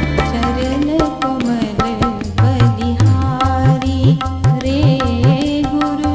चरण कमल बलिहारी रे गुरु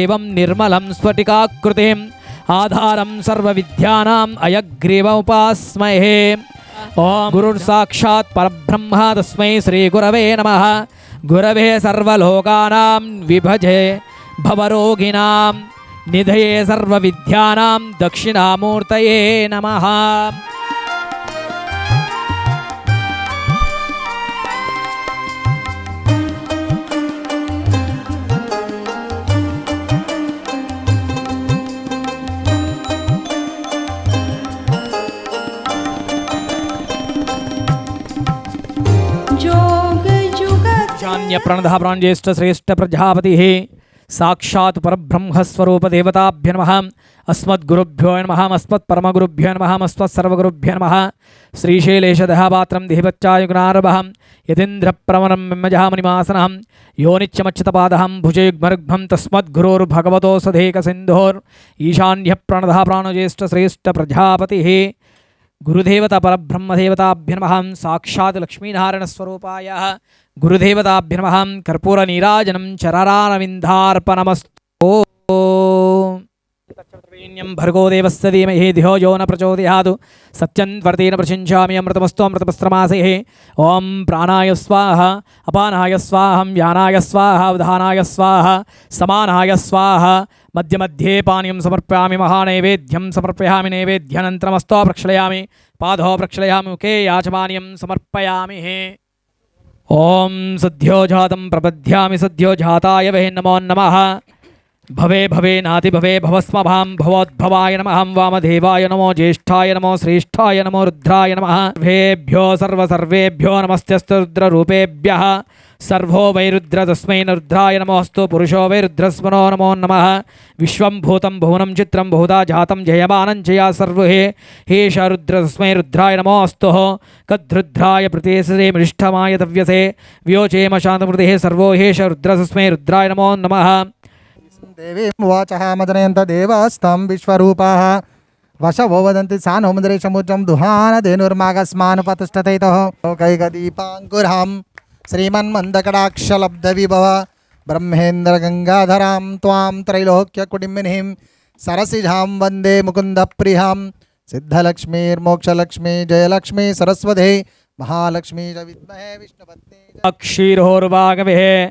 देवं निर्मलं स्फटिकाकृतिम् आधारं सर्वविद्यानाम् अयग्रीवमुपास्महे। ओम गुरुर्साक्षात् परब्रह्म तस्मै श्रीगुरवे नमः। गुरवे सर्वलोकानां विभजे भवरोगिणां निधये सर्वविद्यानां दक्षिणामूर्तये नमः। प्रणदः प्राणज्येष्ठ श्रेष्ठ प्रजापति साक्षात् परब्रह्मस्वरूप देवताभ्यो नमः। अस्मद्गुरुभ्यो नमः। अस्मत्परमगुरुभ्यो नमः। अस्मत्सर्वगुरुभ्यो नमः। श्रीशैलेशदहापात्रं देहपच्चायुग्नारभं यतीन्द्रप्रवरं ब्रह्मजहामुनिमासनहं योनित्यमच्युतपादहं भुजयुग्मरुग्भं तस्मद्गुरोर्भगवतो सधेकसिन्धोर् ईशान्यः प्रणदः प्राणज्येष्ठ श्रेष्ठ प्रजापतिः गुरुदेवता परब्रह्मदेवताभ्यो नमः। साक्षात् लक्ष्मीनारायणस्वरूपाय गुरुदेवताभ्यो नमः। कर्पूरनीराजनं चररारविन्दार्पणमस्तु। भर्गो देवस्य धीमहि धियो यो न प्रचोदयात् सत्यं वर्तेन प्रचिञ्चामि अमृतमस्तु अमृतपस्त्रमासेः। ओम प्राणाय स्वाहा अपानाय स्वाहा व्यानाय स्वाहा उदानाय स्वाहा समानाय स्वाहा मध्य मध्ये पानीयं समर्पयामि महानैवेद्यं समर्पयामि नैवेद्यानन्तरमस्तो प्रक्षालयामि पादौ प्रक्षालयामि मुखे याचमानीयं समर्पयामि। ओम सद्यो जातं प्रपद्यामि सद्यो जाताय वै नमो नमः। भवे भवे नाति भवे भवस्मभां भवोद्भवाय नमः। वामदेवाय नमो ज्येष्ठाय नमो श्रेष्ठाय नमो रुद्राय नमः। सर्वेभ्यो सर्वेभ्यो नमस्तेऽस्तु रुद्ररूपेभ्यः। सर्वो वै रुद्र तस्मै रुद्राय नमोऽस्तु। पुरुषो वै रुद्रस्मनो नमो नमः। विश्वं भूतं भुवनं चित्रं बहुधा जातं जयमानं जया सर्वे हेष रुद्र तस्मै रुद्राय नमोऽस्तु। कद्रुद्राय प्रतेसरे मृष्ठमाय तव्यसे व्योचेम शान्तमृतेः सर्वो हेष रुद्र तस्मै रुद्राय नमो नमः। देवीं वाचः मदनयन्त देवास्तं विश्वरूपाः वशवो वदन्ति सानो मुद्रेशमुच्चं दुहान धेनुर्मागस्मानुपतिष्ठतैतः लोकैकदीपाङ्कुरं श्रीमन्मन्दकटाक्षलब्धविभव ब्रह्मेन्द्रगङ्गाधरां त्वां त्रैलोक्यकुटुम्बिनीं सरसिजां वन्दे मुकुन्दप्रियां सिद्धलक्ष्मीर्मोक्षलक्ष्मी जयलक्ष्मी सरस्वती महालक्ष्मी च विद्महे विष्णुपत्नी अक्षीरोर्वागवे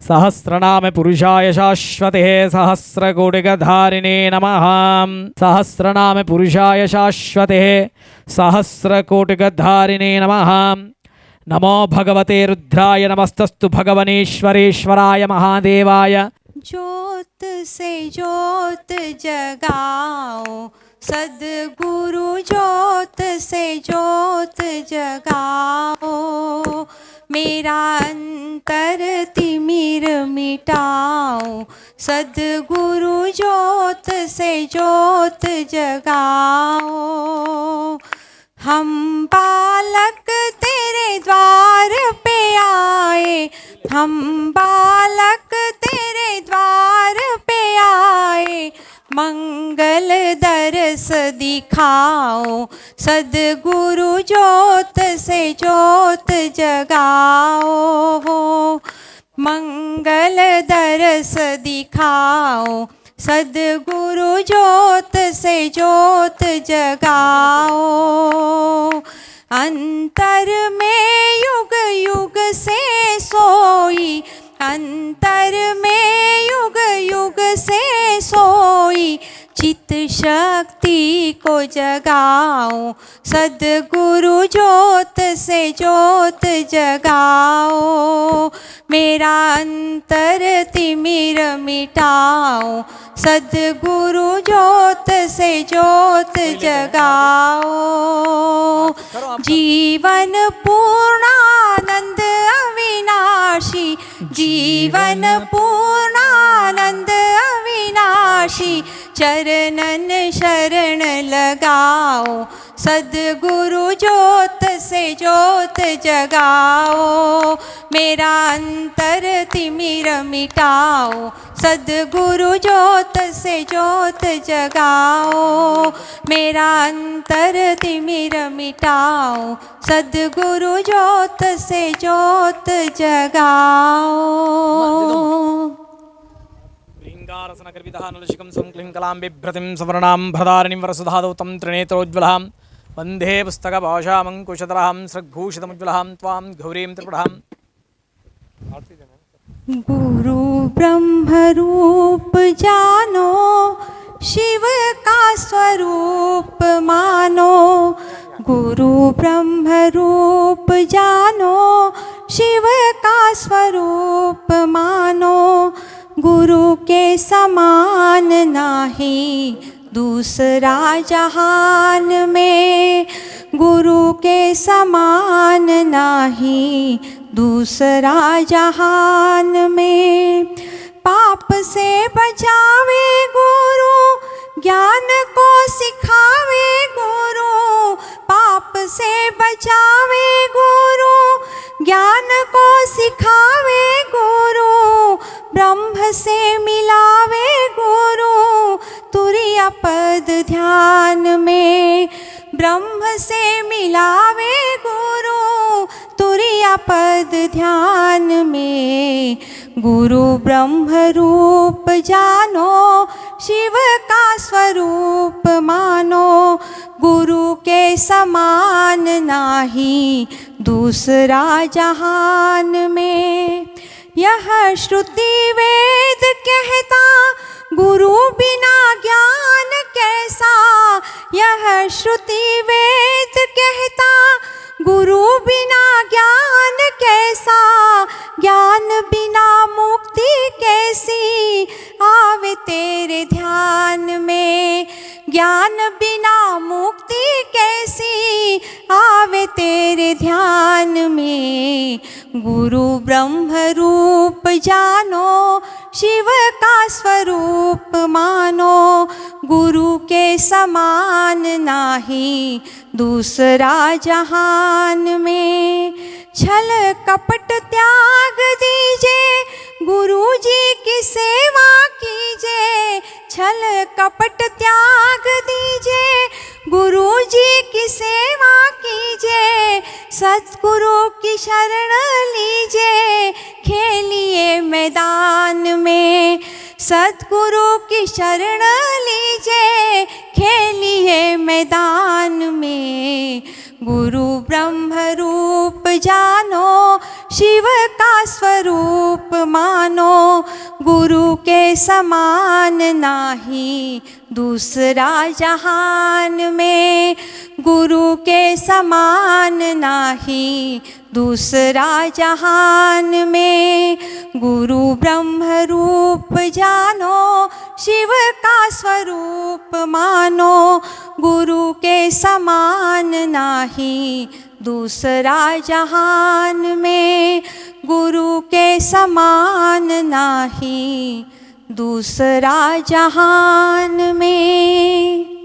सहस्रनाम पुरुषाय शाश्वते सहस्रकोटिगधारिणे नमः। सहस्रनाम पुरुषाय शाश्वते सहस्रकोटिगधारिणे नमः। नमो भगवते रुद्राय नमस्तस्तु भगवनेश्वरेश्वराय महादेवाय। ज्योत से ज्योत जगाओ सद्गुरु ज्योत से ज्योत जगाओ मेरा अंतर तिमिर मिटाओ सद्गुरु ज्योत से ज्योत जगाओ। हम बालक तेरे द्वार पे आए हम बालक तेरे द्वार पे आए मंगल दरस दिखाओ सद्गुरु ज्योत से ज्योत जगाओ। मंगल दरस दिखाओ सद्गुरु ज्योत से ज्योत जगाओ। अंतर में युग युग से सोई अंतर में युग युग से सोई चित शक्ति को जगाओ सद्गुरु ज्योत से ज्योत जगाओ। मेरा अंतर तिमिर मिटाओ सद्गुरु ज्योत से ज्योत जगाओ। जीवन पूर्णानंद अविनाशी जीवन पूर्णानंद अविनाशी चरणन शरण लगाओ सद्गुरु ज्योत से ज्योत जगाओ। मेरा अंतर तिमिर मिटाओ सद्गुरु ज्योत से ज्योत जगाओ। मेरा अंतर तिमिर मिटाओ सद्गुरु ज्योत से ज्योत जगाओ। अलङ्कारसनगर्विधानलशिखं संक्लिङ्कलां बिभ्रतिं सवर्णां भरदारिणीं वरसुधादौ तं त्रिनेत्रोज्ज्वलां वन्दे पुस्तकभाषामङ्कुशधरां सृग्भूषितमुज्ज्वलां त्वां गौरीं त्रिपुरां। गुरु ब्रह्म रूप जानो, शिव का स्वरूप मानो। गुरु ब्रह्म रूप जानो, शिव का स्वरूप मानो। गुरु के समान नाही दूसरा जहान में। गुरु के समान नाही दूसरा जहान में। पाप से बचावे गुरु, ज्ञान को सिखावे गुरु। पाप से बचावे गुरु, ज्ञान को सिखावे गुरु। ब्रह्म से मिलावे गुरु, तुरीय पद ध्यान में। ब्रह्म से मिलावे गुरु, तुरीय पद ध्यान में। गुरु ब्रह्म रूप जानो, शिव का स्वरूप मानो। गुरु के समान नाही दूसरा जहान में। यह श्रुति वेद कहता, गुरु बिना ज्ञान कैसा। यह श्रुति वेद कहता, गुरु बिना ज्ञान कैसा। ज्ञान बिना मुक्ति कैसी आवे तेरे ध्यान में। ज्ञान बिना मुक्ति कैसी आवे तेरे ध्यान में। गुरु ब्रह्म रूप जानो, शिव का स्वरूप मानो। गुरु के समान नाही दूसरा जहान में। छल कपट त्याग दीजे, गुरु जी की सेवा कीजे। छल कपट त्याग दीजे, गुरु जी की सेवा कीजे। सतगुरु की शरण लीजे, खेलिए मैदान में। सतगुरु की शरण लीजे, खेलिए मैदान में। गुरु ब्रह्म रूप जानो, शिव का स्वरूप मानो। गुरु के समान नाही दूसरा जहान में। गुरु के समान नाही दूसरा जहान में। गुरु ब्रह्म रूप जानो, शिव का स्वरूप मानो। गुरु के समान नाही दूसरा जहान में। गुरु के समान नाही दूसरा जहान में।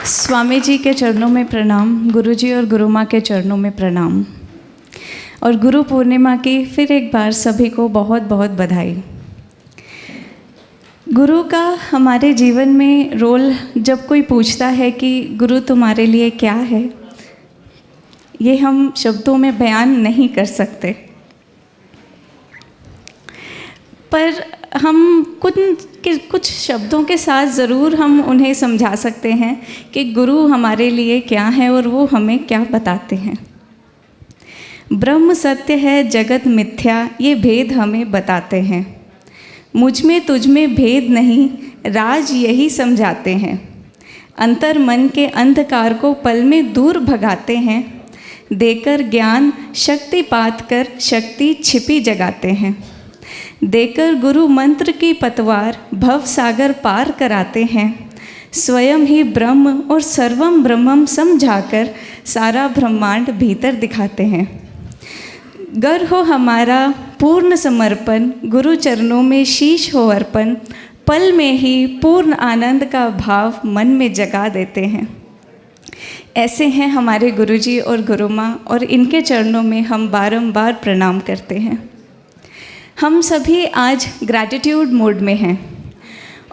स्वामी जी के चरणों में प्रणाम, गुरु जी और गुरु माँ के चरणों में प्रणाम। और गुरु पूर्णिमा की फिर एक बार सभी को बहुत बहुत बधाई। गुरु का हमारे जीवन में रोल जब कोई पूछता है कि गुरु तुम्हारे लिए क्या है, ये हम शब्दों में बयान नहीं कर सकते, पर हम कुछ शब्दों के साथ ज़रूर हम उन्हें समझा सकते हैं कि गुरु हमारे लिए क्या है और वो हमें क्या बताते हैं। ब्रह्म सत्य है, जगत मिथ्या, ये भेद हमें बताते हैं। मुझ में तुझ में भेद नहीं, राज यही समझाते हैं। अंतर मन के अंधकार को पल में दूर भगाते हैं। देकर ज्ञान शक्तिपात कर शक्ति छिपी जगाते हैं। देकर गुरु मंत्र की पतवार भव सागर पार कराते हैं। स्वयं ही ब्रह्म और सर्वम ब्रह्मम समझाकर सारा ब्रह्मांड भीतर दिखाते हैं। गर हो हमारा पूर्ण समर्पण, गुरु चरणों में शीश हो अर्पण, पल में ही पूर्ण आनंद का भाव मन में जगा देते हैं। ऐसे हैं हमारे गुरुजी और गुरु माँ, और इनके चरणों में हम बारंबार प्रणाम करते हैं। हम सभी आज ग्रैटिट्यूड मोड में हैं,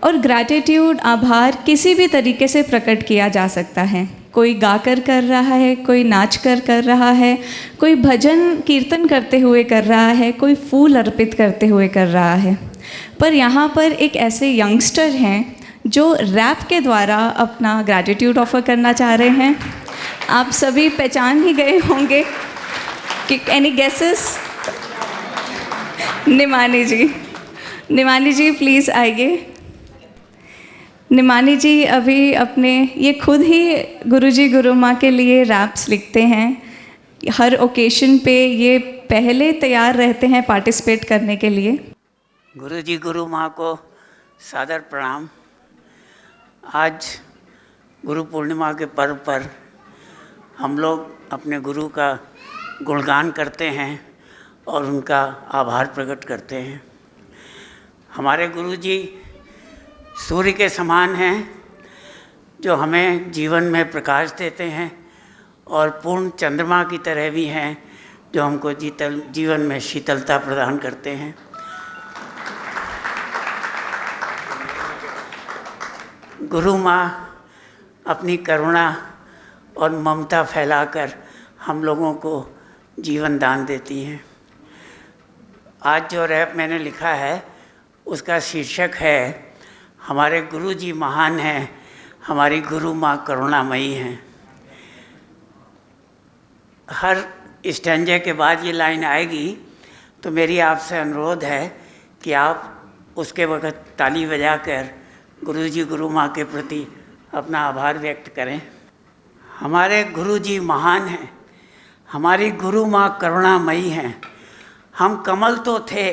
और ग्रैटिट्यूड आभार किसी भी तरीके से प्रकट किया जा सकता है। कोई गाकर कर रहा है, कोई नाच कर रहा है, कोई भजन कीर्तन करते हुए कर रहा है, कोई फूल अर्पित करते हुए कर रहा है। पर यहाँ पर एक ऐसे यंगस्टर हैं जो रैप के द्वारा अपना ग्रैटिट्यूड ऑफर करना चाह रहे हैं। आप सभी पहचान ही गए होंगे कि any guesses? Nimani ji please आइए। निमानी जी अभी अपने ये खुद ही गुरुजी गुरु माँ के लिए रैप्स लिखते हैं। हर ओकेशन पे ये पहले तैयार रहते हैं पार्टिसिपेट करने के लिए। गुरुजी गुरु माँ को सादर प्रणाम। आज गुरु पूर्णिमा के पर्व पर हम लोग अपने गुरु का गुणगान करते हैं और उनका आभार प्रकट करते हैं। हमारे गुरुजी सूर्य के समान हैं, जो हमें जीवन में प्रकाश देते हैं, और पूर्ण चंद्रमा की तरह भी हैं, जो हमको जीवन में शीतलता प्रदान करते हैं। गुरु माँ अपनी करुणा और ममता फैलाकर हम लोगों को जीवन दान देती हैं। आज जो रैप मैंने लिखा है उसका शीर्षक है हमारे गुरु जी महान हैं, हमारी गुरु माँ करुणामयी हैं। हर स्टैंजे के बाद ये लाइन आएगी तो मेरी आपसे अनुरोध है कि आप उसके वक्त ताली बजाकर गुरु जी गुरु माँ के प्रति अपना आभार व्यक्त करें। हमारे गुरु जी महान हैं, हमारी गुरु माँ करुणामयी हैं। हम कमल तो थे,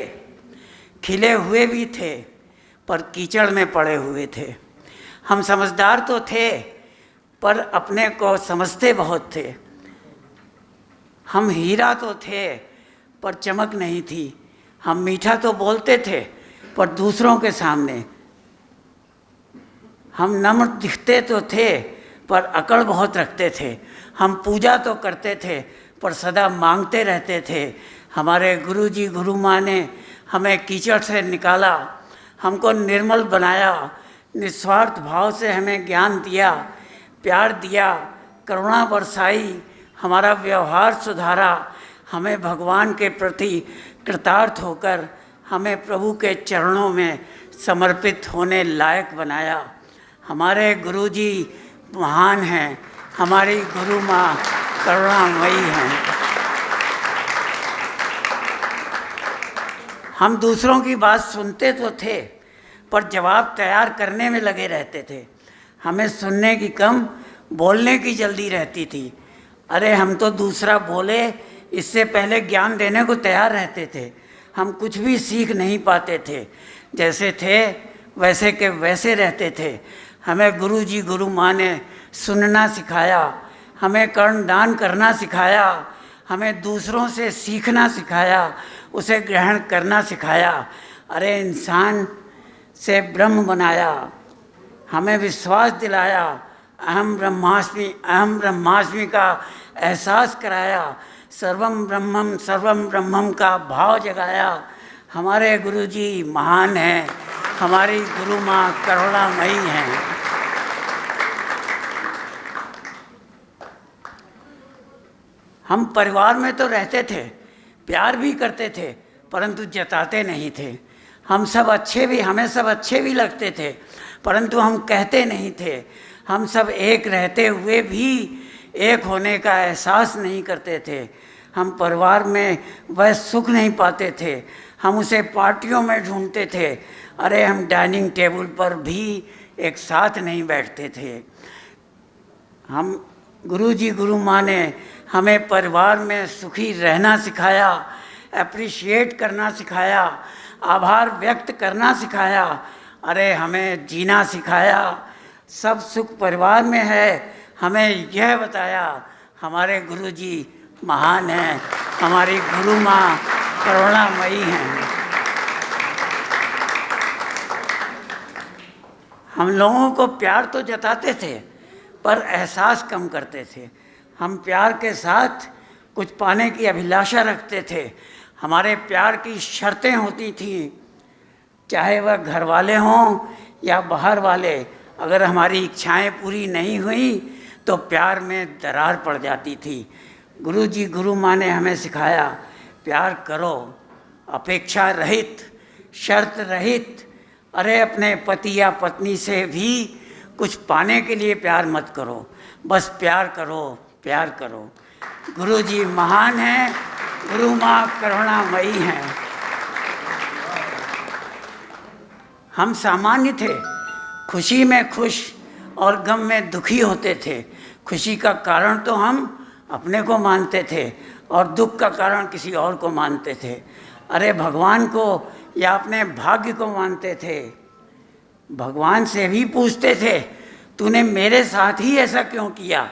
खिले हुए भी थे, पर कीचड़ में पड़े हुए थे। हम समझदार तो थे, पर अपने को समझते बहुत थे। हम हीरा तो थे, पर चमक नहीं थी। हम मीठा तो बोलते थे, पर दूसरों के सामने। हम नम्र दिखते तो थे, पर अकड़ बहुत रखते थे। हम पूजा तो करते थे, पर सदा मांगते रहते थे। हमारे गुरु जी गुरु माँ ने हमें कीचड़ से निकाला, हमको निर्मल बनाया, निस्वार्थ भाव से हमें ज्ञान दिया, प्यार दिया, करुणा बरसाई, हमारा व्यवहार सुधारा, हमें भगवान के प्रति कृतार्थ होकर हमें प्रभु के चरणों में समर्पित होने लायक बनाया। हमारे गुरुजी महान हैं, हमारी गुरु माँ करुणामयी हैं। हम दूसरों की बात सुनते तो थे, पर जवाब तैयार करने में लगे रहते थे। हमें सुनने की कम, बोलने की जल्दी रहती थी। अरे हम तो दूसरा बोले इससे पहले ज्ञान देने को तैयार रहते थे। हम कुछ भी सीख नहीं पाते थे, जैसे थे वैसे के वैसे रहते थे। हमें गुरु जी गुरु माँ ने सुनना सिखाया, हमें कर्णदान करना सिखाया, हमें दूसरों से सीखना सिखाया, उसे ग्रहण करना सिखाया। अरे इंसान से ब्रह्म बनाया, हमें विश्वास दिलाया, अहम ब्रह्मास्मि का एहसास कराया, सर्वम ब्रह्मम का भाव जगाया। हमारे गुरुजी महान हैं, हमारी गुरु माँ करुणामयी हैं। हम परिवार में तो रहते थे, प्यार भी करते थे, परंतु जताते नहीं थे। हमें सब अच्छे भी लगते थे, परंतु हम कहते नहीं थे। हम सब एक रहते हुए भी एक होने का एहसास नहीं करते थे। हम परिवार में वह सुख नहीं पाते थे, हम उसे पार्टियों में ढूंढते थे। अरे हम डाइनिंग टेबल पर भी एक साथ नहीं बैठते थे। हम गुरु जी गुरु माँ ने हमें परिवार में सुखी रहना सिखाया, अप्रिशिएट करना सिखाया, आभार व्यक्त करना सिखाया, अरे हमें जीना सिखाया। सब सुख परिवार में है, हमें यह बताया। हमारे गुरु जी महान हैं, हमारी गुरु माँ करुणामयी हैं। हम लोगों को प्यार तो जताते थे पर एहसास कम करते थे। हम प्यार के साथ कुछ पाने की अभिलाषा रखते थे। हमारे प्यार की शर्तें होती थी, चाहे वह घर वाले हों या बाहर वाले। अगर हमारी इच्छाएं पूरी नहीं हुई तो प्यार में दरार पड़ जाती थी। गुरु जी गुरु माँ ने हमें सिखाया, प्यार करो अपेक्षा रहित, शर्त रहित। अरे अपने पति या पत्नी से भी कुछ पाने के लिए प्यार मत करो, बस प्यार करो, प्यार करो। गुरु जी महान हैं, गुरु माँ करुणामयी हैं। हम सामान्य थे, खुशी में खुश और गम में दुखी होते थे। खुशी का कारण तो हम अपने को मानते थे और दुख का कारण किसी और को मानते थे। अरे भगवान को या अपने भाग्य को मानते थे। भगवान से भी पूछते थे, तूने मेरे साथ ही ऐसा क्यों किया?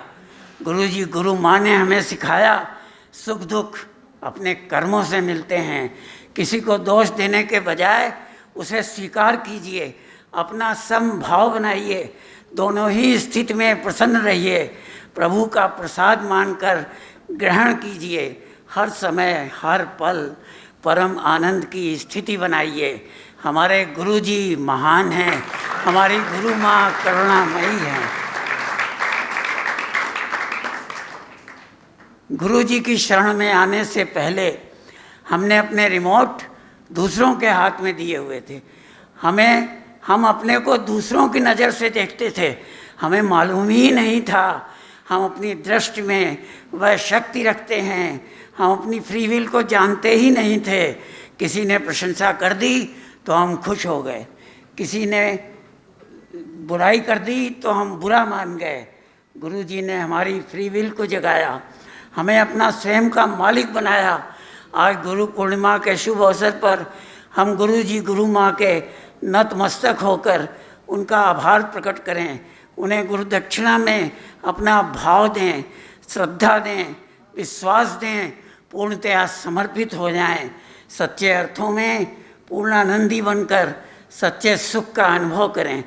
गुरु जी गुरु माँ ने हमें सिखाया, सुख दुख अपने कर्मों से मिलते हैं। किसी को दोष देने के बजाय उसे स्वीकार कीजिए, अपना समभाव बनाइए, दोनों ही स्थिति में प्रसन्न रहिए। प्रभु का प्रसाद मानकर ग्रहण कीजिए। हर समय हर पल परम आनंद की स्थिति बनाइए। हमारे गुरु जी महान हैं, हमारी गुरु माँ करुणामयी हैं। गुरु जी की शरण में आने से पहले हमने अपने रिमोट दूसरों के हाथ में दिए हुए थे। हम अपने को दूसरों की नज़र से देखते थे। हमें मालूम ही नहीं था हम अपनी दृष्टि में वह शक्ति रखते हैं। हम अपनी फ्री विल को जानते ही नहीं थे। किसी ने प्रशंसा कर दी तो हम खुश हो गए, किसी ने बुराई कर दी तो हम बुरा मान गए। गुरु जी ने हमारी फ्री विल को जगाया, हमें अपना स्वयं का मालिक बनाया। आज गुरु पूर्णिमा के शुभ अवसर पर हम गुरु जी गुरु माँ के नतमस्तक होकर उनका आभार प्रकट करें। उन्हें गुरु दक्षिणा में अपना भाव दें, श्रद्धा दें, विश्वास दें, पूर्णतया समर्पित हो जाएं। सच्चे अर्थों में पूर्णानंदी बनकर सच्चे सुख का अनुभव करें।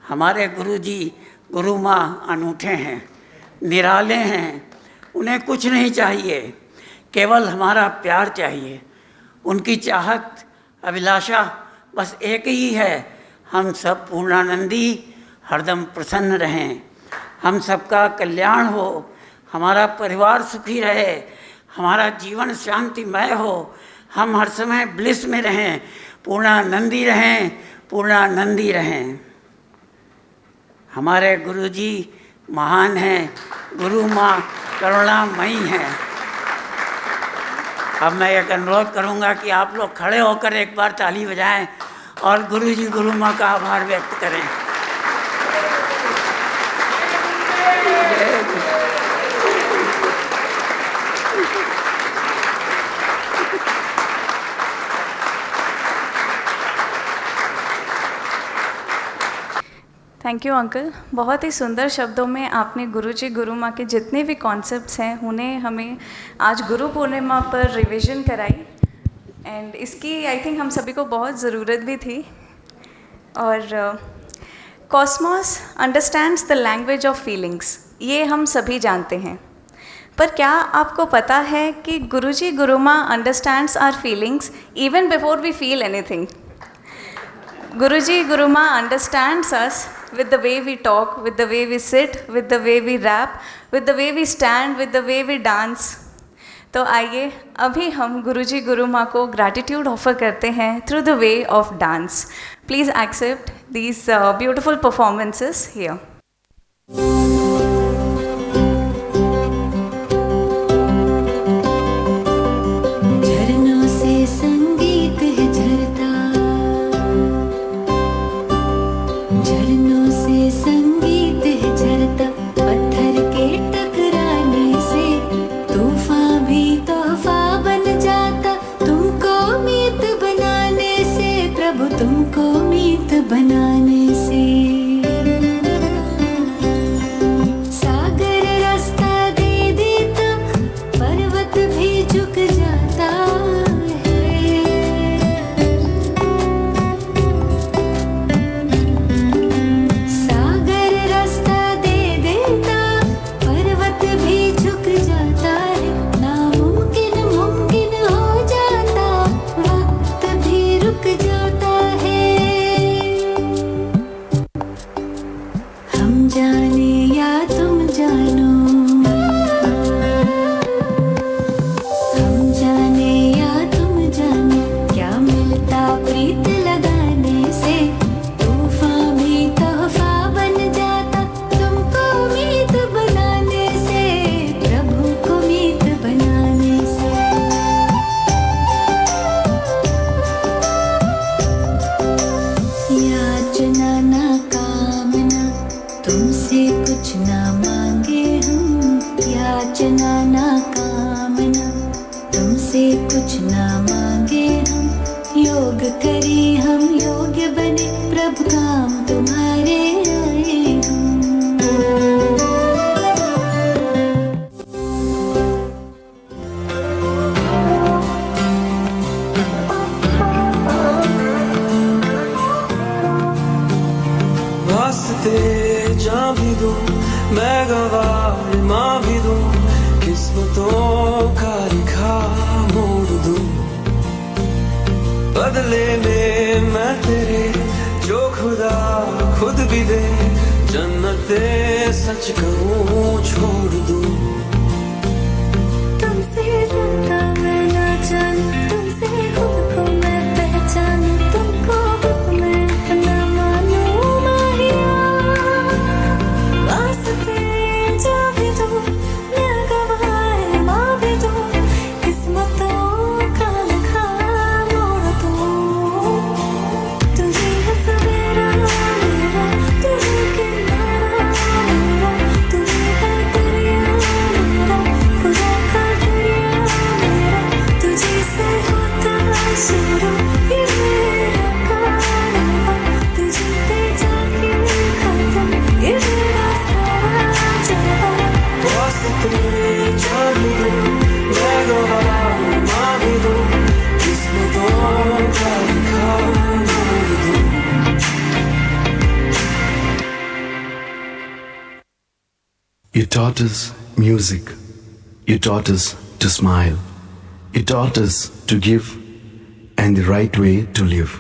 हमारे गुरु जी गुरु माँ अनूठे हैं, निराले हैं। उन्हें कुछ नहीं चाहिए, केवल हमारा प्यार चाहिए। उनकी चाहत अभिलाषा बस एक ही है, हम सब पूर्णानंदी हरदम प्रसन्न रहें, हम सबका कल्याण हो, हमारा परिवार सुखी रहे, हमारा जीवन शांतिमय हो, हम हर समय ब्लिस में रहें, पूर्णानंदी रहें, पूर्णानंदी रहें। हमारे गुरु जी महान हैं, गुरु माँ करुणामयी हैं। अब मैं एक अनुरोध करूँगा कि आप लोग खड़े होकर एक बार ताली बजाएं और गुरु जी गुरु माँ का आभार व्यक्त करें। Thank you uncle. बहुत ही सुंदर शब्दों में आपने गुरुजी गुरु माँ के जितने भी कॉन्सेप्ट्स हैं उन्हें हमें आज गुरु पूर्णिमा पर रिवीजन कराई। एंड इसकी आई थिंक हम सभी को बहुत ज़रूरत भी थी। और Cosmos understands the language of feelings, ये हम सभी जानते हैं। पर क्या आपको पता है कि Guruji Guru Maa understands our feelings even before we feel anything. Guruji Guru Maa understands us with the way we talk, with the way we sit, with the way we rap, with the way we stand, with the way we dance। तो आइए अभी हम गुरुजी गुरु माँ को gratitude offer करते हैं through the way of dance. Please accept these beautiful performances here. झरनों से संगीत है झरता, पत्थर के टकरा बनाने से। सागर रास्ता दे देता पर्वत भी झुक जाता है। सागर रास्ता दे देता पर्वत भी झुक जाता है। नामुमकिन मुमकिन हो जाता, वक्त भी रुक जाता है। हम जाने या तुम जानो, हम जाने या तुम जानो, क्या मिलता प्रीत लगाने से। तूफान भी तोहफा बन जाता तुमको मीत बनाने से, प्रभु को मीत बनाने से। याचना ना कामना तुमसे कुछ ना मांगे हम। याचना ना कामना तुमसे कुछ ना मांगे हम। योग करें हम योग्य बने, प्रभु काम तुम्हारे आए हम। वास्ते जा भी दूं मैं, गवाह माँ भी दूं, किस्मतों का लिखा मोड़ दूं। बदले में मैं तेरे जो खुदा खुद भी दे, जन्नते सच कहूँ छोड़ दूं। तुमसे ज्यादा मैं ना जानूं, तुमसे खुद को मैं पहचानूं, तुमको बस मैं इतना मानूं माहिया। वास्ते जा भी दूं मैं, गवाह माँ भी दूं, किस्मतों का लिखा मोड़ दूं। तुझे है सवेरा मेरा, तुझे किनारा मेरा, तुझे है दरिया मेरा, खुदा का जरिया मेरा। तुझे से होता शुरू ये मेरा कारवां, तुझे पे जाके खत्म ये मेरा सारा जहां। वास्ते जा भी दूं मैं, गवाह माँ भी दूं, किस्मतों का लिखा मोड़ दूं। You taught us music. You taught us to smile. You taught us to give and the right way to live.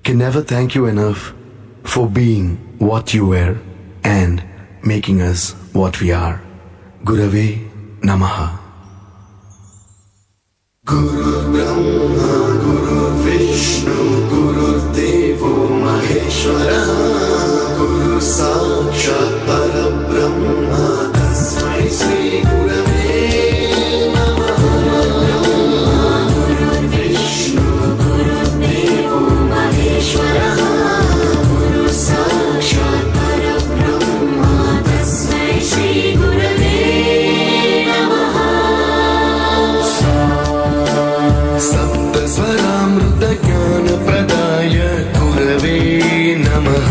Can never thank you enough for being what you were and making us what we are. Gurave Namaha. Guru Brahma, Guru Vishnu, Guru Devo Maheshwara, Guru Sakshat Parabrahma, Tasmai Shri Gurave Namaha. Guru Vishnu, Guru Devo Maheshwara, Guru Sakshat Parabrahma, Tasmai Shri Gurave Namaha. सप्त स्वरामृत ज्ञान प्रदाय गुरवे नमः।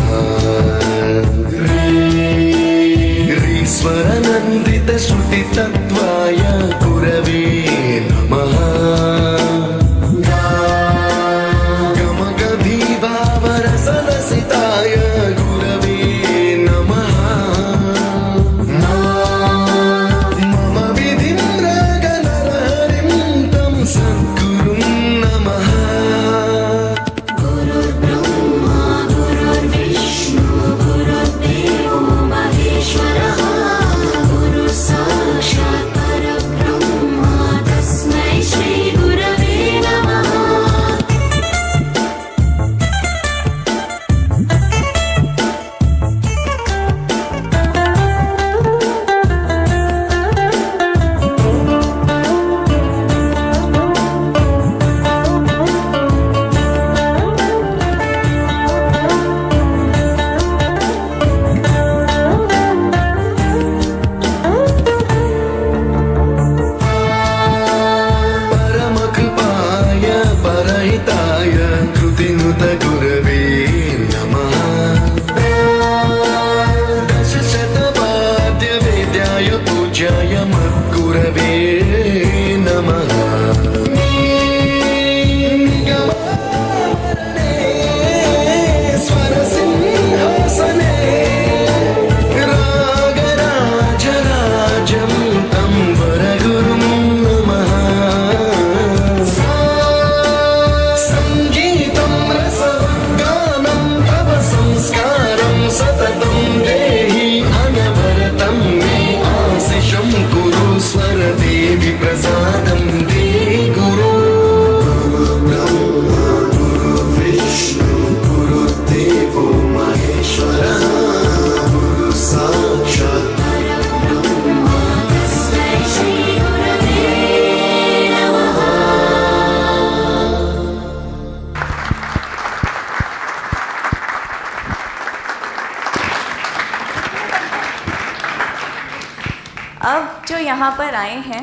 अब जो यहाँ पर आए हैं,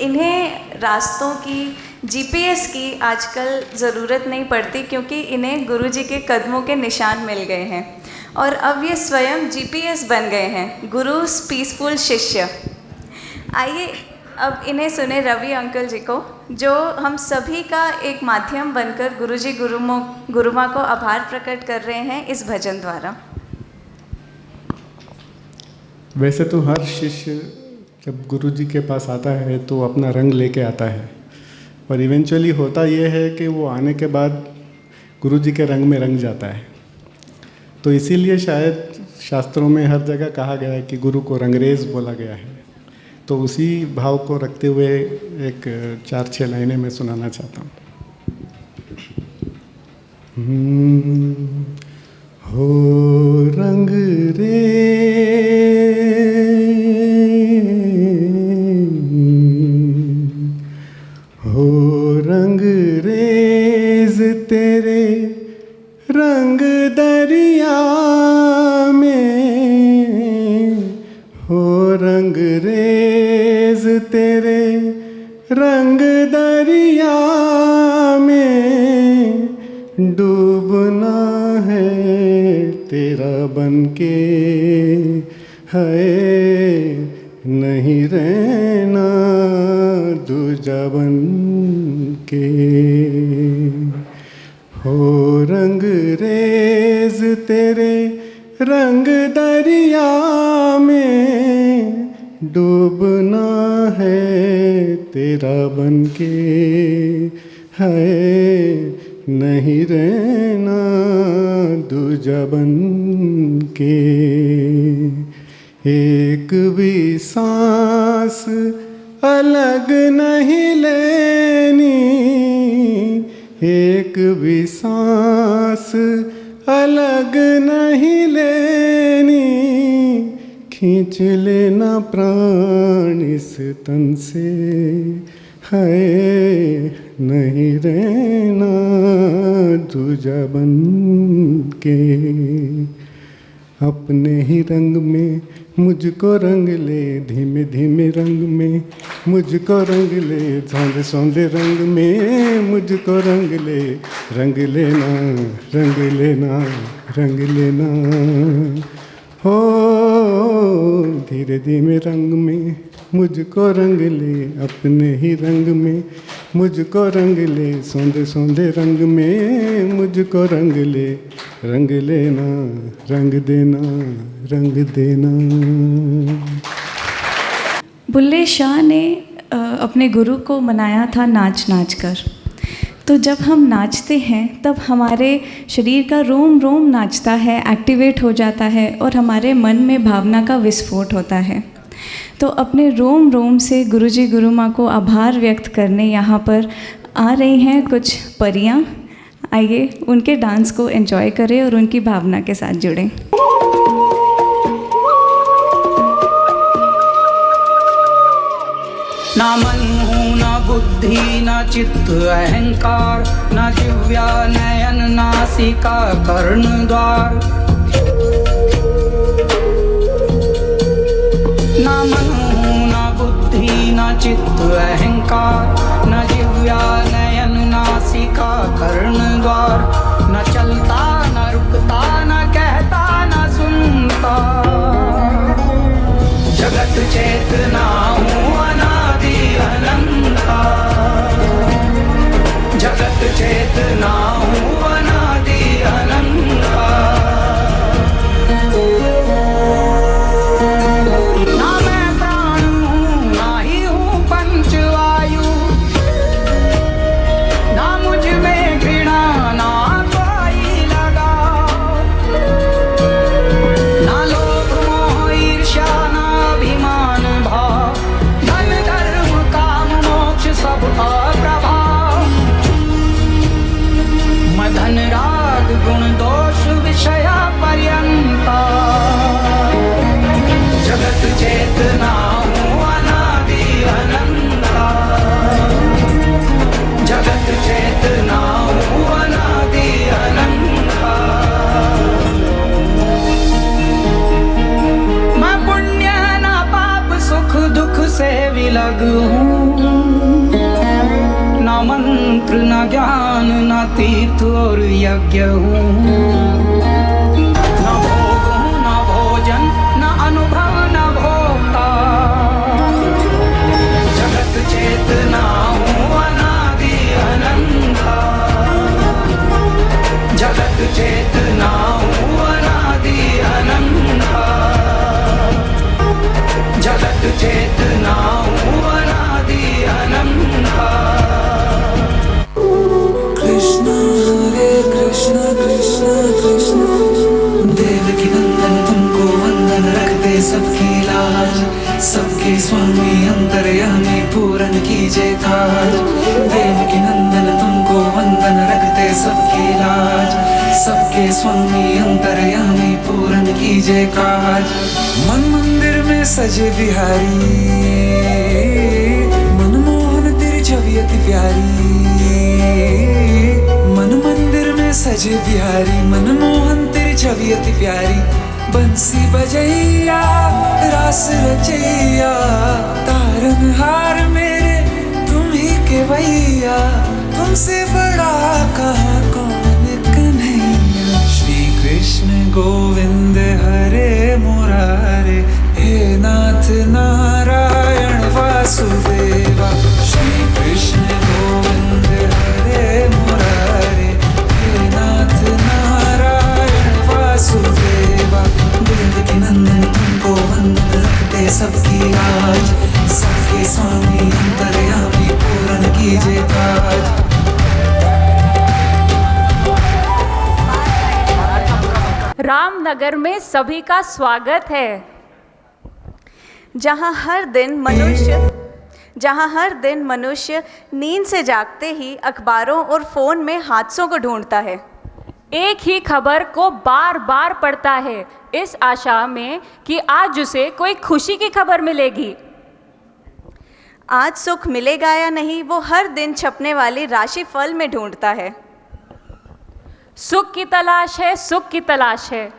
इन्हें रास्तों की, जीपीएस की आजकल ज़रूरत नहीं पड़ती, क्योंकि इन्हें गुरुजी के कदमों के निशान मिल गए हैं और अब ये स्वयं जीपीएस बन गए हैं, गुरुस पीसफुल शिष्य। आइए अब इन्हें सुने रवि अंकल जी को, जो हम सभी का एक माध्यम बनकर गुरुजी गुरुमाँ को आभार प्रकट कर रहे हैं इस भजन द्वारा। वैसे तो हर शिष्य जब गुरुजी के पास आता है तो अपना रंग लेके आता है, और इवेंचुअली होता ये है कि वो आने के बाद गुरुजी के रंग में रंग जाता है। तो इसीलिए शायद शास्त्रों में हर जगह कहा गया है कि गुरु को रंगरेज बोला गया है। तो उसी भाव को रखते हुए एक 4-6 लाइनें मैं सुनाना चाहता हूँ। हो रंग रे हो रंग रेज तेरे रंग दरिया में, हो रंग रेज तेरे रंग दरिया में, डूबना है तेरा बनके है, नहीं रहना दूजा बन के। हो रंग रेज तेरे रंग दरिया में, डूबना है तेरा बनके है, नहीं रहना दूजा बन के। एक भी सांस अलग नहीं लेनी, एक भी सांस अलग नहीं लेनी, खींच लेना प्राण इस तन से है, नहीं रहना दूजा बन के। अपने ही रंग में मुझको रंग ले, धीमे धीमे रंग में मुझको रंग ले, सौंदे सौंदे रंग में मुझको रंग ले, रंग लेना रंग लेना रंग लेना। हो धीरे धीमे रंग में मुझको रंग ले, अपने ही रंग में मुझको रंग ले, सौंदे सौंदे रंग में मुझको रंग ले, रंग लेना रंग देना रंग देना। बुल्ले शाह ने अपने गुरु को मनाया था नाच नाच कर। तो जब हम नाचते हैं तब हमारे शरीर का रोम रोम नाचता है, एक्टिवेट हो जाता है और हमारे मन में भावना का विस्फोट होता है। तो अपने रोम रोम से गुरुजी गुरुमाँ को आभार व्यक्त करने यहाँ पर आ रही हैं कुछ परियां। आइए उनके डांस को एंजॉय करें और उनकी भावना के साथ जुड़ें। ना मन न बुद्धि न चित्त अहंकार, न जिह्वा नयन नासिका कर्ण द्वार। न मन न बुद्धि न चित्त अहंकार, न जिह्वा नयन नासिका कर्ण द्वार। न चलता न रुकता न कहता न सुनता, जगत चेतना हूँ अनादि अनंता, जगत चेतना हूँ अनादि अनंता। ना मैं प्राण हूँ ना ही हूँ पंचवायु, ना मुझ में घृणा ना कोई लगा। तीर्थ और यज्ञ हूँ। न भोग हूँ न भोजन न अनुभव न भोक्ता, जगत चेतना हूँ अनादि अनंता, जगत चेतना हूँ अनादि अनंता, जगत चेतना हूँ अनादि अनंता। कृष्ण हरे कृष्ण कृष्ण कृष्ण, देवकी नंदन तुमको वंदन रखते सबकी लाज, सबके स्वामी अंतर्यामी पूरन कीजिए काज। देवकी नंदन तुमको वंदन रखते सबकी लाज, सबके स्वामी अंतर्यामी पूरन कीजिए काज। मन मंदिर में सजे बिहारी, मनमोहन तेरी छवि अति प्यारी। मन मंदिर में सजे बिहारी, मनमोहन तेरी छवि अति प्यारी। बंसी बजैया रास रचैया, तारनहार मेरे तुम ही के भैया। तुमसे बड़ा कहाँ कौन कन्हैया। श्री कृष्ण गोविंद हरे मुरारे, हे नाथ नारायण वासुदेवा। श्री कृष्ण गोविंद हरे मुरारे, हे नाथ नारायण वासुदेवा। देवकी नंदन तुमको वंदन रखते सबकी लाज, सबके स्वामी अंतर्यामी पूरन कीजिए काज। रामनगर में सभी का स्वागत है, जहाँ हर दिन मनुष्य नींद से जागते ही अखबारों और फ़ोन में हादसों को ढूंढता है, एक ही खबर को बार बार पढ़ता है इस आशा में कि आज उसे कोई खुशी की खबर मिलेगी। आज सुख मिलेगा या नहीं वो हर दिन छपने वाली राशिफल में ढूंढता है। सुख की तलाश है, सुख की तलाश है,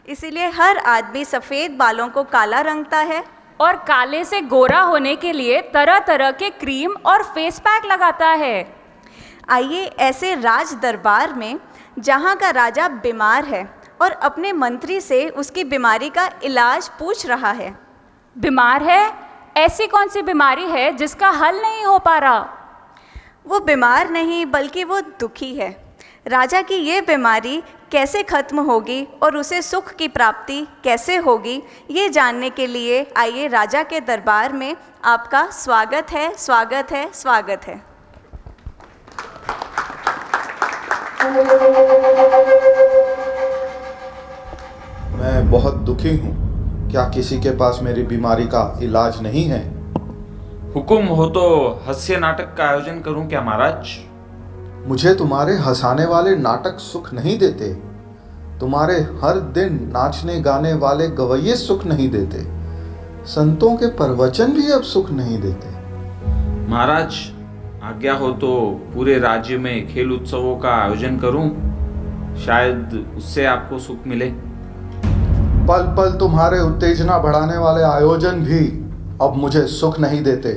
इसीलिए हर आदमी सफ़ेद बालों को काला रंगता है और काले से गोरा होने के लिए तरह तरह के क्रीम और फेस पैक लगाता है। आइए ऐसे राज दरबार में जहाँ का राजा बीमार है और अपने मंत्री से उसकी बीमारी का इलाज पूछ रहा है। बीमार है? ऐसी कौन सी बीमारी है जिसका हल नहीं हो पा रहा? वो बीमार नहीं बल्कि वो दुखी है। राजा की ये बीमारी कैसे खत्म होगी और उसे सुख की प्राप्ति कैसे होगी, ये जानने के लिए आइए राजा के दरबार में आपका स्वागत है, स्वागत है, स्वागत है। मैं बहुत दुखी हूँ। क्या किसी के पास मेरी बीमारी का इलाज नहीं है? हुकुम हो तो हास्य नाटक का आयोजन करूं क्या महाराज? मुझे तुम्हारे हंसाने वाले नाटक सुख नहीं देते। तुम्हारे हर दिन नाचने गाने वाले गवैये सुख नहीं देते। संतों के प्रवचन भी अब सुख नहीं देते। महाराज आज्ञा हो तो पूरे राज्य में खेल उत्सवों का आयोजन करूं, शायद उससे आपको सुख मिले। पल पल तुम्हारे उत्तेजना बढ़ाने वाले आयोजन भी अब मुझे सुख नहीं देते।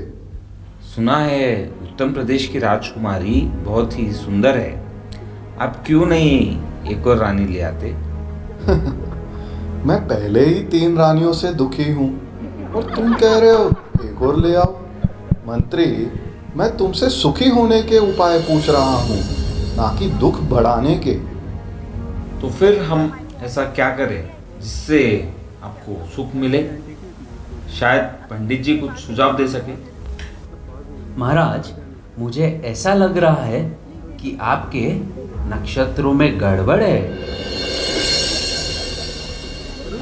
सुना है उत्तम प्रदेश की राजकुमारी बहुत ही सुंदर है, आप क्यों नहीं एक और रानी ले आते? मैं पहले ही 3 रानियों से दुखी हूँ और तुम कह रहे हो एक और ले आओ। मंत्री, मैं तुमसे सुखी होने के उपाय पूछ रहा हूँ, ना कि दुख बढ़ाने के। तो फिर हम ऐसा क्या करें जिससे आपको सुख मिले? शायद पंडित जी कुछ सुझाव दे सके। महाराज, मुझे ऐसा लग रहा है कि आपके नक्षत्रों में गड़बड़ है।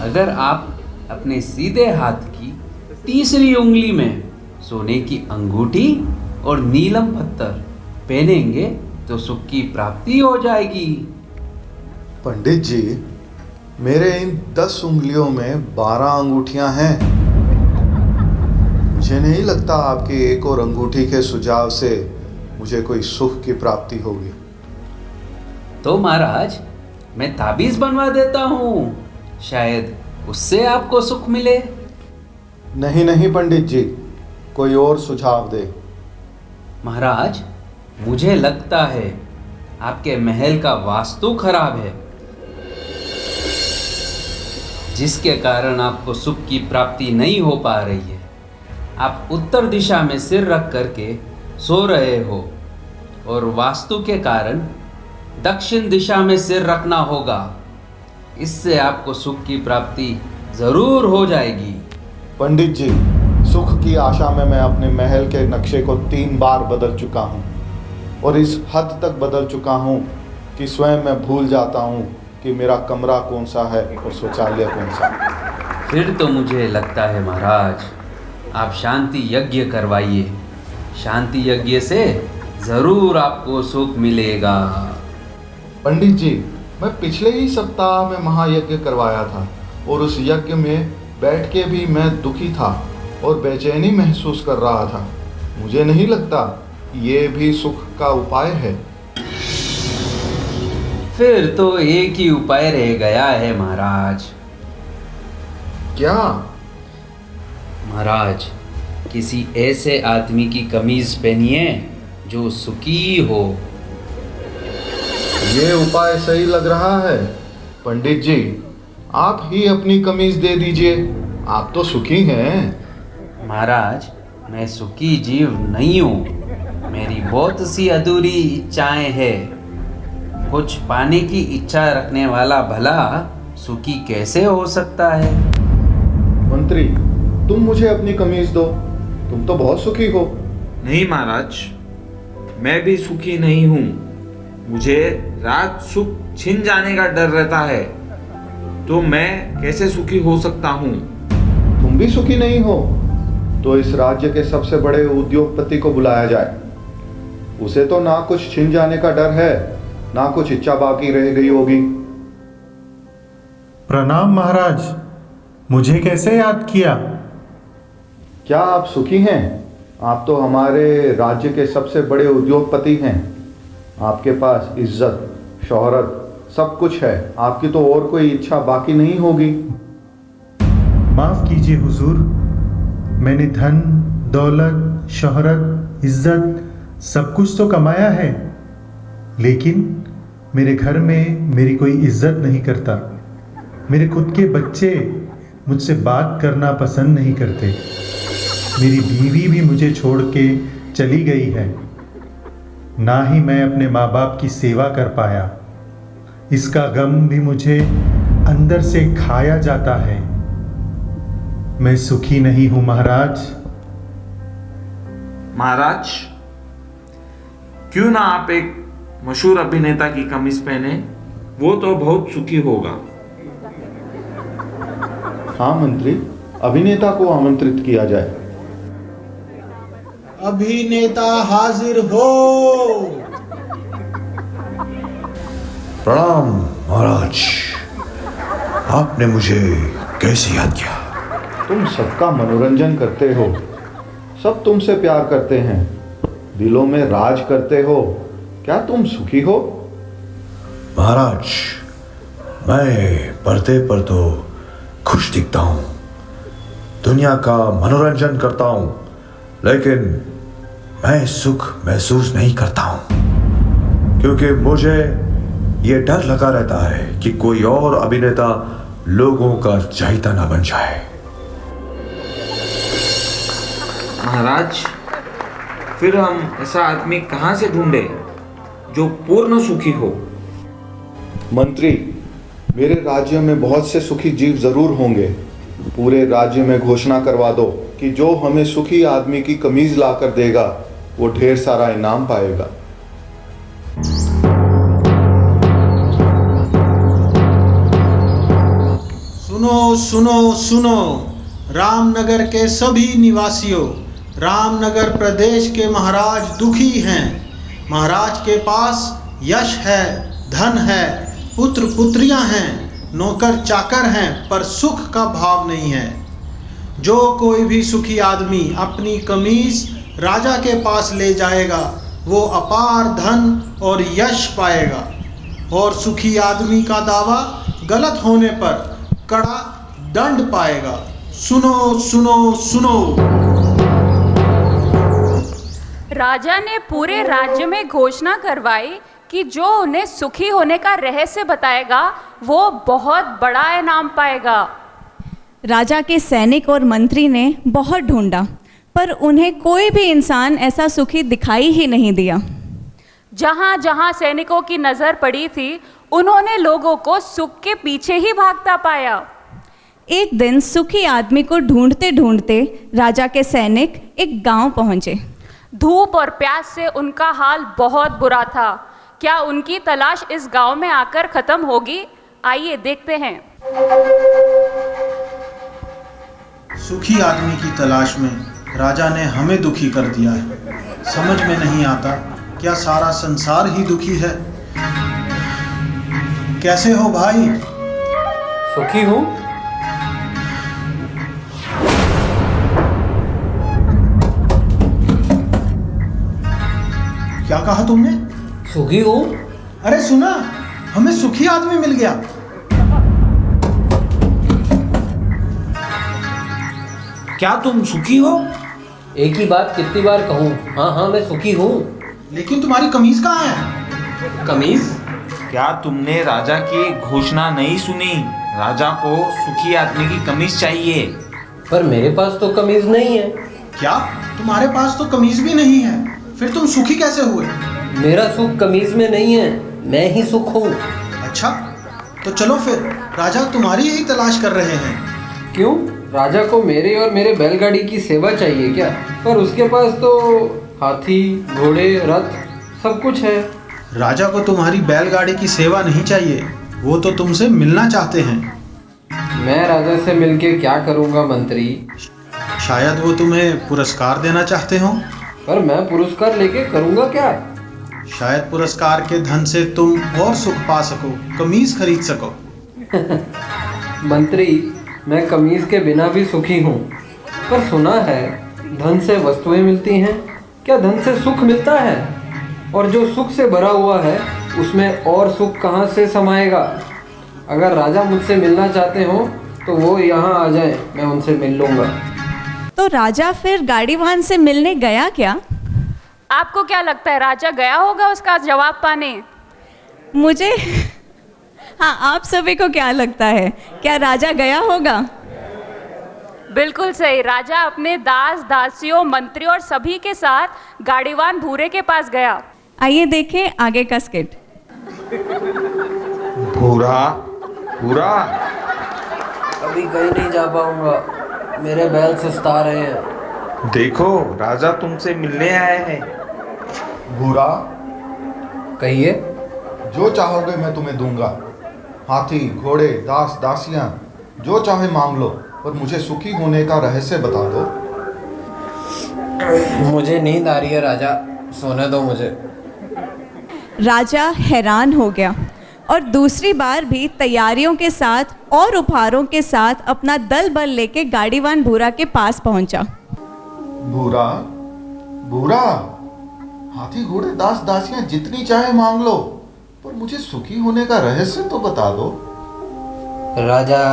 अगर आप अपने सीधे हाथ की तीसरी उंगली में सोने की अंगूठी और नीलम पत्थर पहनेंगे तो सुख की प्राप्ति हो जाएगी। पंडित जी, मेरे इन 10 उंगलियों में 12 अंगूठियां हैं। मुझे नहीं लगता आपकी एक और अंगूठी के सुझाव से मुझे कोई सुख की प्राप्ति होगी। तो महाराज, मैं ताबीज बनवा देता हूँ, शायद उससे आपको सुख मिले। नहीं नहीं पंडित जी, कोई और सुझाव दे। महाराज, मुझे लगता है आपके महल का वास्तु खराब है, जिसके कारण आपको सुख की प्राप्ति नहीं हो पा रही है। आप उत्तर दिशा में सिर रख करके सो रहे हो और वास्तु के कारण दक्षिण दिशा में सिर रखना होगा। इससे आपको सुख की प्राप्ति जरूर हो जाएगी। पंडित जी, सुख की आशा में मैं अपने महल के नक्शे को 3 बार बदल चुका हूँ और इस हद तक बदल चुका हूँ कि स्वयं मैं भूल जाता हूँ कि मेरा कमरा कौन सा है और शौचालय कौन सा। फिर तो मुझे लगता है महाराज, आप शांति यज्ञ करवाइए। शांति यज्ञ से ज़रूर आपको सुख मिलेगा। पंडित जी, मैं पिछले ही सप्ताह में महायज्ञ करवाया था और उस यज्ञ में बैठ के भी मैं दुखी था और बेचैनी महसूस कर रहा था। मुझे नहीं लगता ये भी सुख का उपाय है। फिर तो एक ही उपाय रह गया है महाराज। क्या? महाराज, किसी ऐसे आदमी की कमीज पहनिए जो सुखी हो। ये उपाय सही लग रहा है। पंडित जी, आप ही अपनी कमीज दे दीजिए, आप तो सुखी हैं। महाराज, मैं सुखी जीव नहीं हूँ। मेरी बहुत सी अधूरी इच्छाएं हैं। कुछ पाने की इच्छा रखने वाला भला सुखी कैसे हो सकता है? मंत्री, तुम मुझे अपनी कमीज दो, तुम तो बहुत सुखी हो। नहीं महाराज, मैं भी सुखी नहीं हूँ। मुझे राज सुख छिन जाने का डर रहता है, तो मैं कैसे सुखी हो सकता हूँ? तुम भी सुखी नहीं हो तो इस राज्य के सबसे बड़े उद्योगपति को बुलाया जाए। उसे तो ना कुछ छिन जाने का डर है, ना कुछ इच्छा बाकी रह गई होगी। प्रणाम महाराज, मुझे कैसे याद किया? क्या आप सुखी हैं? आप तो हमारे राज्य के सबसे बड़े उद्योगपति हैं। आपके पास इज्जत, शोहरत सब कुछ है। आपकी तो और कोई इच्छा बाकी नहीं होगी। माफ कीजिए हुजूर, मैंने धन, दौलत, शोहरत, इज्जत सब कुछ तो कमाया है, लेकिन मेरे घर में मेरी कोई इज्जत नहीं करता। मेरे खुद के बच्चे मुझसे बात करना पसंद नहीं करते। मेरी बीवी भी मुझे छोड़ के चली गई है। ना ही मैं अपने माँ बाप की सेवा कर पाया। इसका गम भी मुझे अंदर से खाया जाता है। मैं सुखी नहीं हूं महाराज। महाराज, क्यों ना आप एक मशहूर अभिनेता की कमीज पहने, वो तो बहुत सुखी होगा। हाँ मंत्री, अभिनेता को आमंत्रित किया जाए। अभिनेता हाजिर हो। प्रणाम महाराज, आपने मुझे कैसे याद किया? तुम सबका मनोरंजन करते हो, सब तुमसे प्यार करते हैं, दिलों में राज करते हो। क्या तुम सुखी हो? महाराज, मैं पर्दे पर तो खुश दिखता हूँ, दुनिया का मनोरंजन करता हूँ, लेकिन मैं सुख महसूस नहीं करता हूँ, क्योंकि मुझे ये डर लगा रहता है कि कोई और अभिनेता लोगों का चाहता ना बन जाए। महाराज, फिर हम ऐसा आदमी कहाँ से ढूंढे जो पूर्ण सुखी हो? मंत्री, मेरे राज्य में बहुत से सुखी जीव जरूर होंगे। पूरे राज्य में घोषणा करवा दो कि जो हमें सुखी आदमी की कमीज ला कर देगा वो ढेर सारा इनाम पाएगा। सुनो सुनो सुनो, रामनगर के सभी निवासियों, रामनगर प्रदेश के महाराज दुखी हैं। महाराज के पास यश है, धन है, पुत्र पुत्रियां हैं, नौकर चाकर हैं, पर सुख का भाव नहीं है। जो कोई भी सुखी आदमी अपनी कमीज राजा के पास ले जाएगा, वो अपार धन और यश पाएगा, और सुखी आदमी का दावा गलत होने पर कड़ा दंड पाएगा। सुनो सुनो सुनो। राजा ने पूरे राज्य में घोषणा करवाई कि जो उन्हें सुखी होने का रहस्य बताएगा वो बहुत बड़ा इनाम पाएगा। राजा के सैनिक और मंत्री ने बहुत ढूंढा, पर उन्हें कोई भी इंसान ऐसा सुखी दिखाई ही नहीं दिया। जहाँ जहाँ सैनिकों की नज़र पड़ी थी, उन्होंने लोगों को सुख के पीछे ही भागता पाया। एक दिन सुखी आदमी को ढूंढते ढूंढते राजा के सैनिक एक गांव पहुंचे। धूप और प्यास से उनका हाल बहुत बुरा था। क्या उनकी तलाश इस गांव में आकर खत्म होगी? आइए देखते हैं। सुखी आदमी की तलाश में राजा ने हमें दुखी कर दिया है। समझ में नहीं आता, क्या सारा संसार ही दुखी है? कैसे हो भाई? सुखी हूँ। क्या कहा तुमने? सुखी हूँ। अरे सुना, हमें सुखी आदमी मिल गया। क्या तुम सुखी हो? एक ही बात कितनी बार कहूँ? हाँ हाँ मैं सुखी हूँ। लेकिन तुम्हारी कमीज कहाँ है? कमीज? क्या तुमने राजा की घोषणा नहीं सुनी? राजा को सुखी आदमी की कमीज चाहिए। पर मेरे पास तो कमीज नहीं है। क्या तुम्हारे पास तो कमीज भी नहीं है? फिर तुम सुखी कैसे हुए? मेरा सुख कमीज में नहीं है, मैं ही सुख हूँ। अच्छा, तो चलो फिर, राजा तुम्हारी ही तलाश कर रहे हैं। क्यों? राजा को मेरे और मेरे बैलगाड़ी की सेवा चाहिए क्या? पर उसके पास तो हाथी, घोड़े, रथ सब कुछ है। राजा को तुम्हारी बैलगाड़ी की सेवा नहीं चाहिए, वो तो तुमसे मिलना चाहते हैं। मैं राजा से मिलके क्या करूँगा मंत्री? शायद वो तुम्हें पुरस्कार देना चाहते हो। पर मैं पुरस्कार लेके करूँगा क्या? शायद पुरस्कार के धन से तुम और सुख पा सको, कमीज खरीद सको। मंत्री, मैं कमीज के बिना भी सुखी हूँ। पर सुना है धन से वस्तुएं मिलती हैं, क्या धन से सुख मिलता है? और जो सुख से भरा हुआ है उसमें और सुख कहाँ से समाएगा? अगर राजा मुझसे मिलना चाहते हो तो वो यहाँ आ जाए, मैं उनसे मिल लूँगा। तो राजा फिर गाड़ी वाहन से मिलने गया क्या? आपको क्या लगता है, राजा गया होगा उसका जवाब पाने? मुझे हाँ, आप सभी को क्या लगता है, क्या राजा गया होगा? बिल्कुल सही। राजा अपने दास, दासियों, मंत्रियों और सभी के साथ गाड़ीवान भूरे के पास गया। आइए देखें आगे का स्किट। भूरा, भूरा, अभी कहीं नहीं जा पाऊंगा, मेरे बैल सुस्ता रहे हैं। देखो राजा तुमसे मिलने आए हैं। भूरा, कहिए। जो चाहोगे मैं तुम्हें दूंगा। हाथी, घोड़े, दास, दासियां, जो चाहे मांग लो, पर मुझे सुखी होने का रहस्य बता दो। मुझे नींद आ रही है राजा, सोने दो मुझे। राजा हैरान हो गया और दूसरी बार भी तैयारियों के साथ और उपहारों के साथ अपना दल बल लेके गाड़ीवान भूरा के पास पहुंचा। भूरा, भूरा, हाथी, घोड़े, दास, दासियां जितनी चाहे मांग लो, पर मुझे सुखी होने का रहस्य तो बता दो। राजा,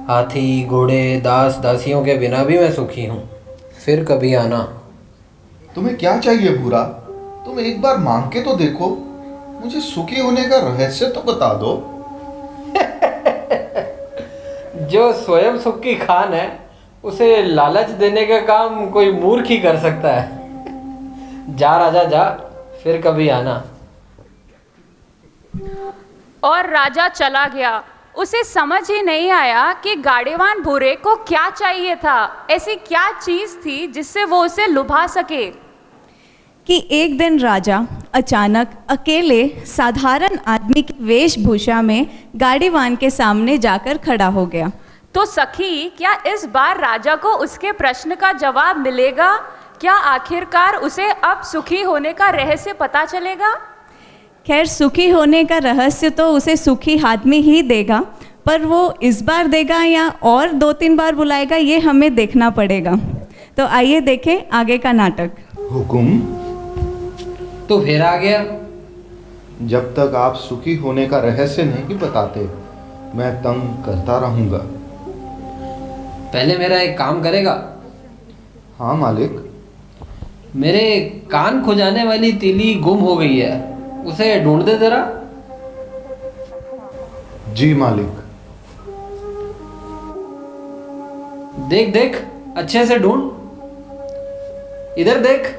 हाथी, घोड़े, दास, दासियों के बिना भी मैं सुखी हूँ, फिर कभी आना। तुम्हें क्या चाहिए भूरा? तुम एक बार मांग के तो देखो, मुझे सुखी होने का रहस्य तो बता दो। जो स्वयं सुख की खान है उसे लालच देने का काम कोई मूर्ख ही कर सकता है। जा राजा जा, फिर कभी आना। और राजा चला गया। उसे समझ ही नहीं आया कि गाड़ीवान भूरे को क्या चाहिए था, ऐसी क्या चीज थी जिससे वो उसे लुभा सके। कि एक दिन राजा अचानक अकेले साधारण आदमी की वेशभूषा में गाड़ीवान के सामने जाकर खड़ा हो गया। तो सखी, क्या इस बार राजा को उसके प्रश्न का जवाब मिलेगा? क्या आखिरकार उसे अब सुखी होने का रहस्य पता चलेगा? खैर, सुखी होने का रहस्य तो उसे सुखी आदमी ही देगा, पर वो इस बार देगा या और 2-3 बार बुलाएगा, ये हमें देखना पड़ेगा। तो आइए देखें आगे का नाटक। हुकुम। तो फिर आ गया। जब तक आप सुखी होने का रहस्य नहीं बताते, मैं तंग करता रहूंगा। पहले मेरा एक काम करेगा? हाँ मालिक। मेरे कान खुजाने वाली तीली गुम हो गई है, उसे ढूंढ दे जरा। जी मालिक। देख देख, अच्छे से ढूंढ। इधर देख,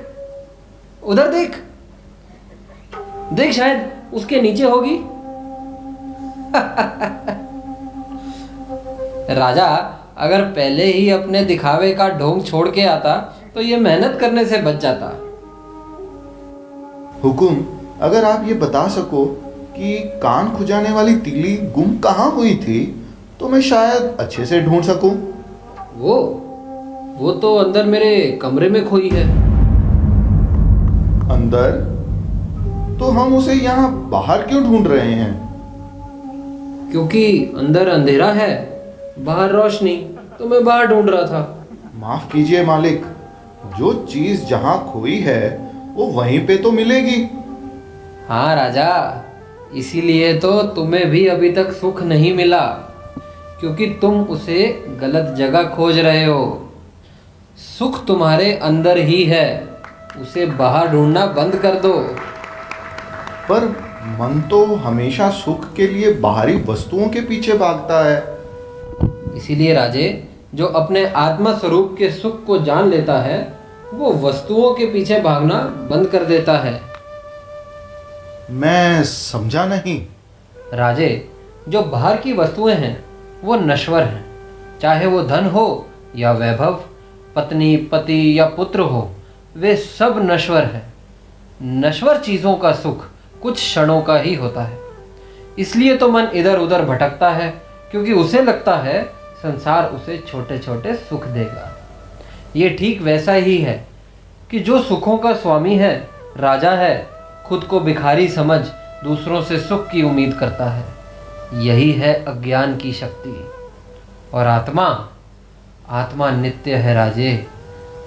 उधर देख, देख शायद उसके नीचे होगी। राजा अगर पहले ही अपने दिखावे का ढोंग छोड़ के आता तो ये मेहनत करने से बच जाता। हुकुम, अगर आप ये बता सको कि कान खुजाने वाली तीली गुम कहाँ हुई थी तो मैं शायद अच्छे से ढूंढ सकूं। वो तो अंदर मेरे कमरे में खोई है। अंदर? तो हम उसे यहाँ बाहर क्यों ढूंढ रहे हैं? क्योंकि अंदर अंधेरा है, बाहर रोशनी, तो मैं बाहर ढूंढ रहा था। माफ कीजिए मालिक, जो चीज जहाँ खोई है वो वहीं पे तो मिलेगी। हाँ राजा, इसीलिए तो तुम्हें भी अभी तक सुख नहीं मिला, क्योंकि तुम उसे गलत जगह खोज रहे हो। सुख तुम्हारे अंदर ही है, उसे बाहर ढूंढना बंद कर दो। पर मन तो हमेशा सुख के लिए बाहरी वस्तुओं के पीछे भागता है। इसीलिए राजे, जो अपने आत्मा स्वरूप के सुख को जान लेता है वो वस्तुओं के पीछे भागना बंद कर देता है। मैं समझा नहीं। राजे, जो बाहर की वस्तुएं हैं वो नश्वर हैं, चाहे वो धन हो या वैभव, पत्नी, पति या पुत्र हो, वे सब नश्वर हैं। नश्वर चीज़ों का सुख कुछ क्षणों का ही होता है। इसलिए तो मन इधर उधर भटकता है, क्योंकि उसे लगता है संसार उसे छोटे छोटे सुख देगा। ये ठीक वैसा ही है कि जो सुखों का स्वामी है, राजा है, खुद को भिखारी समझ दूसरों से सुख की उम्मीद करता है। यही है अज्ञान की शक्ति। और आत्मा नित्य है राजे,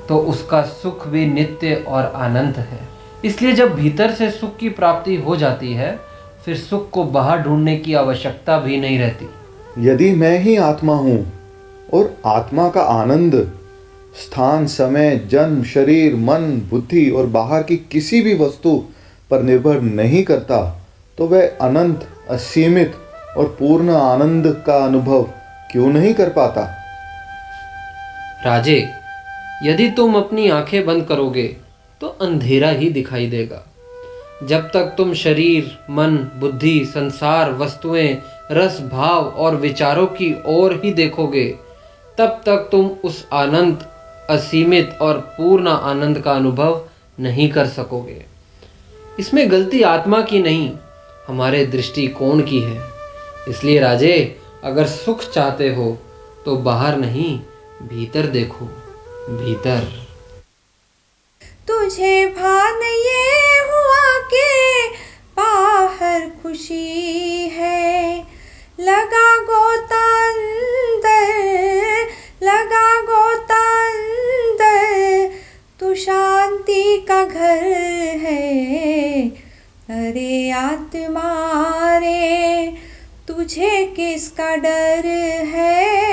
तो उसका सुख भी नित्य और अनंत है। इसलिए जब भीतर से सुख की प्राप्ति हो जाती है, फिर सुख को बाहर ढूंढने की आवश्यकता भी नहीं रहती। यदि मैं ही आत्मा हूँ और आत्मा का आनंद स्थान, समय, जन्म, शरीर, मन, बुद्धि और बाहर की किसी भी वस्तु पर निर्भर नहीं करता, तो वह अनंत, असीमित और पूर्ण आनंद का अनुभव क्यों नहीं कर पाता? राजे, यदि तुम अपनी आंखें बंद करोगे तो अंधेरा ही दिखाई देगा। जब तक तुम शरीर, मन, बुद्धि, संसार, वस्तुएं, रस, भाव और विचारों की ओर ही देखोगे, तब तक तुम उस अनंत, असीमित और पूर्ण आनंद का अनुभव नहीं कर सकोगे। इसमें गलती आत्मा की नहीं, हमारे दृष्टिकोण की है। इसलिए राजे, अगर सुख चाहते हो तो बाहर नहीं, भीतर देखो, भीतर। तुझे भान ये हुआ कि बाहर खुशी है, लगा गोता अंदर, लगा गोता अंदर, तू शांति का घर है। अरे आत्मा रे, तुझे किसका डर है?